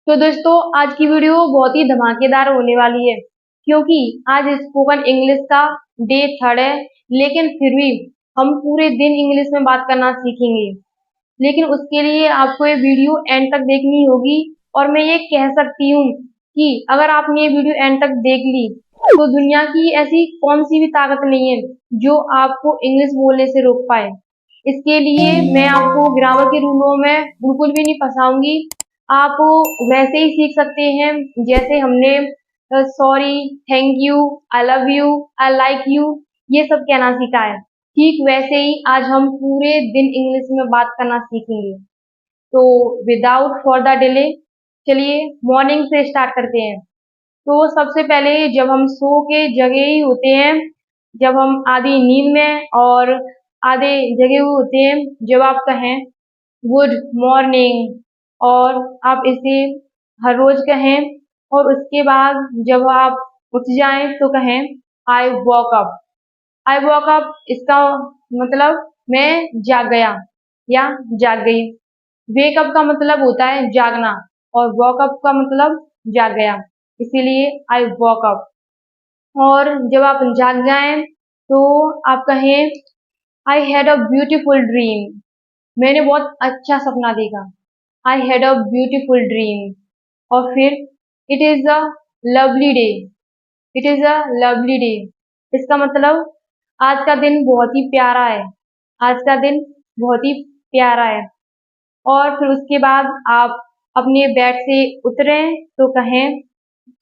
तो दोस्तों आज की वीडियो बहुत ही धमाकेदार होने वाली है क्योंकि आज स्पोकन इंग्लिश का डे 3 है। लेकिन फिर भी हम पूरे दिन इंग्लिश में बात करना सीखेंगे। लेकिन उसके लिए आपको ये वीडियो एंड तक देखनी होगी। और मैं ये कह सकती हूँ कि अगर आपने ये वीडियो एंड तक देख ली तो दुनिया की ऐसी कौन सी भी ताकत नहीं है जो आपको इंग्लिश बोलने से रोक पाए। इसके लिए मैं आपको ग्रामर के रूलों में बिल्कुल भी नहीं फंसाऊंगी। आप वैसे ही सीख सकते हैं जैसे हमने sorry, thank you, I love you, I like you ये सब कहना सीखा है। ठीक वैसे ही आज हम पूरे दिन इंग्लिश में बात करना सीखेंगे। तो विदाउट फॉर द डिले चलिए मॉर्निंग से स्टार्ट करते हैं। तो सबसे पहले जब हम सो के जगे ही होते हैं, जब हम आधी नींद में और आधे जगे हुए होते हैं, जब आप कहें गुड मॉर्निंग और आप इसे हर रोज कहें। और उसके बाद जब आप उठ जाएं तो कहें I walk up. I walk up इसका मतलब मैं जाग गया या जाग गई। वेक अप का मतलब होता है जागना और वॉक अप का मतलब जाग गया, इसीलिए आई वॉक अप। और जब आप जाग जाएं तो आप कहें I had a beautiful dream. मैंने बहुत अच्छा सपना देखा। I had a beautiful dream. और फिर it is a lovely day. It is a lovely day इसका मतलब आज का दिन बहुत ही प्यारा है। आज का दिन बहुत ही प्यारा है। और फिर उसके बाद आप अपने बेड से उतरे तो कहें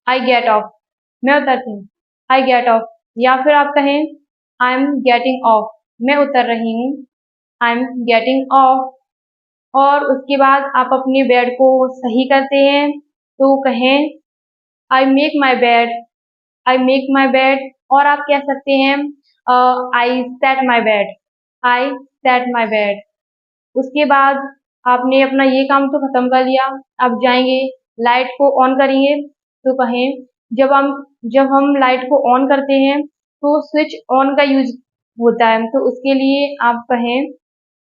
आई गेट ऑफ। मैं उतरती हूँ, आई गेट ऑफ। या फिर आप कहें आई एम गेटिंग ऑफ। मैं उतर रही हूँ, आई एम गेटिंग ऑफ। और उसके बाद आप अपने बेड को सही करते हैं तो कहें I make my bed. I make my bed. और आप कह सकते हैं I set my bed. I set my bed. उसके बाद आपने अपना ये काम तो खत्म कर लिया। अब जाएंगे लाइट को ऑन करेंगे तो कहें जब हम लाइट को ऑन करते हैं तो स्विच ऑन का यूज होता है। तो उसके लिए आप कहें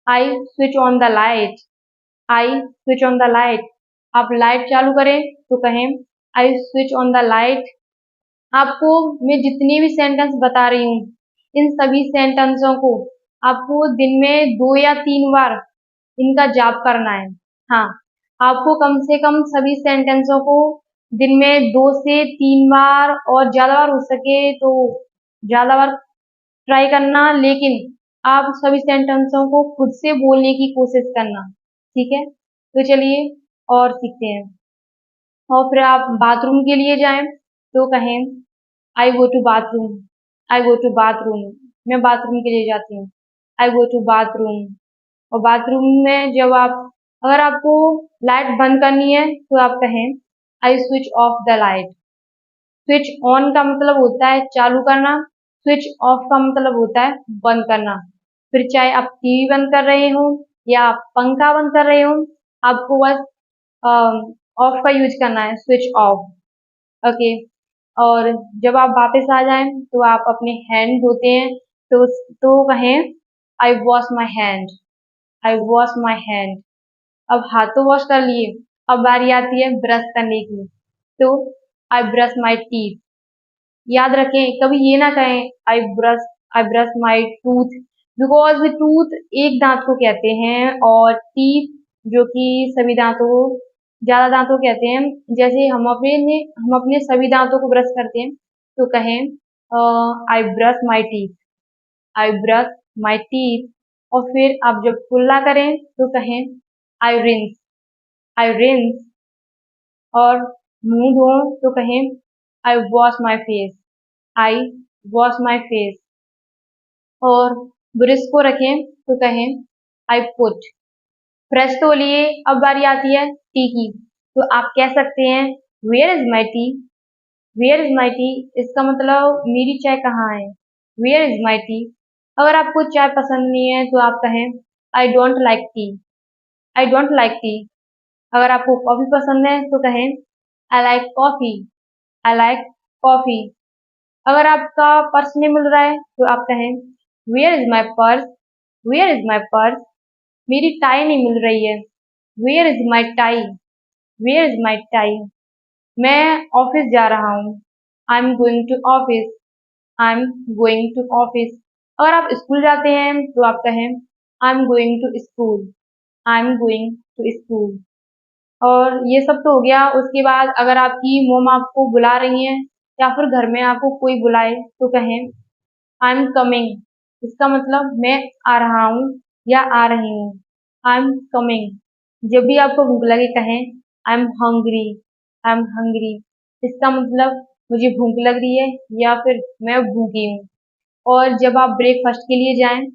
I switch on the light. I switch on the light. आप लाइट चालू करें तो कहें I switch on the light. आपको मैं जितनी भी सेंटेंस बता रही हूँ इन सभी सेंटेंसों को आपको दिन में 2 या 3 बार इनका जाप करना है। हाँ, आपको कम से कम सभी सेंटेंसों को दिन में 2 से 3 बार और ज्यादा बार हो सके तो ज्यादा बार ट्राई करना। लेकिन आप सभी सेंटेंसों को खुद से बोलने की कोशिश करना। ठीक है, तो चलिए और सीखते हैं। और फिर आप बाथरूम के लिए जाएं तो कहें I go to bathroom. I go to bathroom. मैं बाथरूम के लिए जाती हूँ, आई गो टू बाथरूम। और बाथरूम में जब आप अगर आपको लाइट बंद करनी है तो आप कहें I switch off the light. Switch on का मतलब होता है चालू करना, स्विच ऑफ का मतलब होता है बंद करना। फिर चाहे आप टीवी बंद कर रहे हो या आप पंखा बंद कर रहे हो, आपको बस ऑफ का यूज करना है, स्विच ऑफ। ओके। और जब आप वापस आ जाएं तो आप अपने हैंड धोते हैं तो कहें I wash my hand. I wash my hand. अब हाथ तो वॉश कर लिए, अब बारी आती है ब्रश करने की। तो आई ब्रश माई टीथ। याद रखें कभी ये ना कहें I brush my tooth, because tooth एक दांत को कहते हैं और टीथ जो कि सभी दांतों को ज्यादा दांतों को कहते हैं। जैसे हम अपने सभी दांतों को ब्रश करते हैं तो कहें I brush my teeth. I brush my teeth. और फिर आप जब कुल्ला करें तो कहें आई रिंस। आई रिंस। और मुंह धो तो कहें I wash my face. I wash my face. और ब्रश को रखें तो कहें आई पुट। ब्रश तो लिए, अब बारी आती है टी की। तो आप कह सकते हैं where is my tea. Where is my tea इसका मतलब मेरी चाय कहाँ है। Where is my tea. अगर आपको चाय पसंद नहीं है तो आप कहें I don't like tea. I don't like tea. अगर आपको कॉफी पसंद है तो कहें I like coffee. I like coffee. अगर आपका पर्स नहीं मिल रहा है तो आप कहें where is my purse. Where is my purse. मेरी टाई नहीं मिल रही है। Where is my tie. Where is my tie? मैं ऑफिस जा रहा हूँ। I am going to office. I am going to office. अगर आप स्कूल जाते हैं तो आप कहें I am going to school. I am going to school. और ये सब तो हो गया। उसके बाद अगर आपकी मोम आपको बुला रही हैं या फिर घर में आपको कोई बुलाए तो कहें आई एम कमिंग। इसका मतलब मैं आ रहा हूँ या आ रही हूँ। I am coming. जब भी आपको भूख लगे कहें I am hungry. I am hungry. इसका मतलब मुझे भूख लग रही है या फिर मैं भूखी हूँ। और जब आप ब्रेकफास्ट के लिए जाएं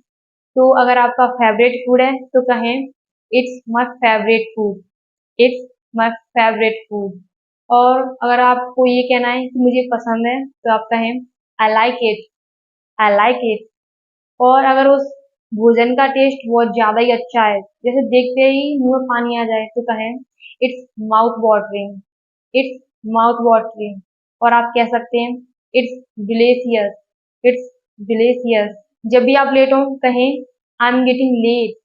तो अगर आपका फेवरेट फूड है तो कहें it's my favourite food. It's my favourite food. और अगर आपको ये कहना है कि मुझे पसंद है तो आप कहें I like it. I like it. और अगर उस भोजन का टेस्ट बहुत ज्यादा ही अच्छा है, जैसे देखते ही मुंह में पानी आ जाए, तो कहें its mouth watering. Its mouth watering. और आप कह सकते हैं इट्स डिलीशियस। It's delicious. जब भी आप लेट हो कहें I am getting late.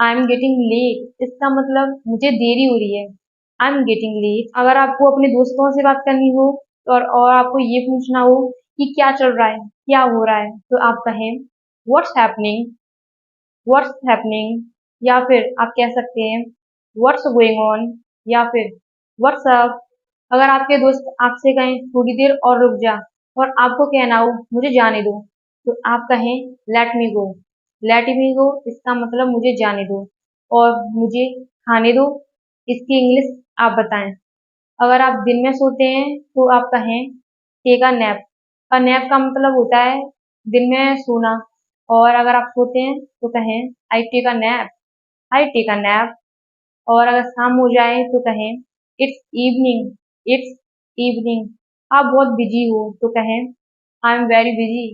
I am getting late. इसका मतलब मुझे देरी हो रही है। I am getting late. अगर आपको अपने दोस्तों से बात करनी हो और आपको ये पूछना हो कि क्या चल रहा है, क्या हो रहा है, तो आप कहें व्हाट्स हैपनिंग। What's happening. या फिर आप कह सकते हैं व्हाट्स गोइंग ऑन। या फिर व्हाट्स अप। अगर आपके दोस्त आपसे कहें थोड़ी देर और रुक जा और आपको कहना हो मुझे जाने दो, तो आप कहें लेट मी गो। लेट मी गो। इसका मतलब मुझे जाने दो और मुझे खाने दो। इसकी इंग्लिश आप बताएं। अगर आप दिन में सोते हैं तो आप कहें take a nap. A nap का मतलब होता है दिन में सोना। और अगर आप सोते हैं तो कहें I take a nap. I take a nap. और अगर शाम हो जाए तो कहें इट्स इवनिंग। It's evening. आप बहुत बिजी हो तो कहें I am very busy.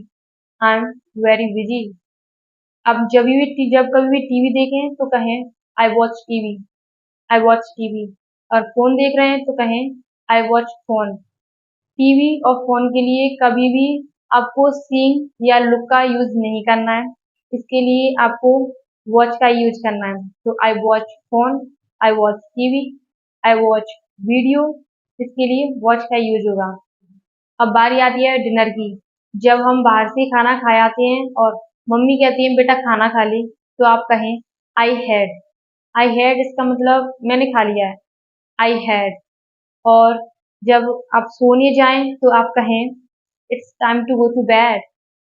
I am very busy. अब जब कभी भी टीवी देखें तो कहें I watch TV. I watch TV. और फोन देख रहे हैं तो कहें आई वॉच फोन। टीवी और फोन के लिए कभी भी आपको सीइंग या लुक का यूज नहीं करना है। इसके लिए आपको वॉच का यूज करना है। तो I watch phone. I watch TV. I watch video. इसके लिए वॉच का यूज होगा। अब बारी आती है डिनर की। जब हम बाहर से खाना खा आते हैं और मम्मी कहती है बेटा खाना खा ले, तो आप कहें आई हैड। आई हैड इसका मतलब मैंने खा लिया है। I had. और जब आप सोने जाएं तो आप कहें it's time to go to bed.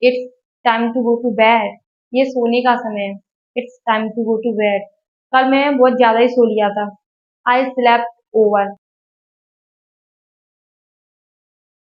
It's time to go to bed. ये सोने का समय है। It's time to go to bed. कल मैं बहुत ज्यादा ही सो लिया था। I slept over.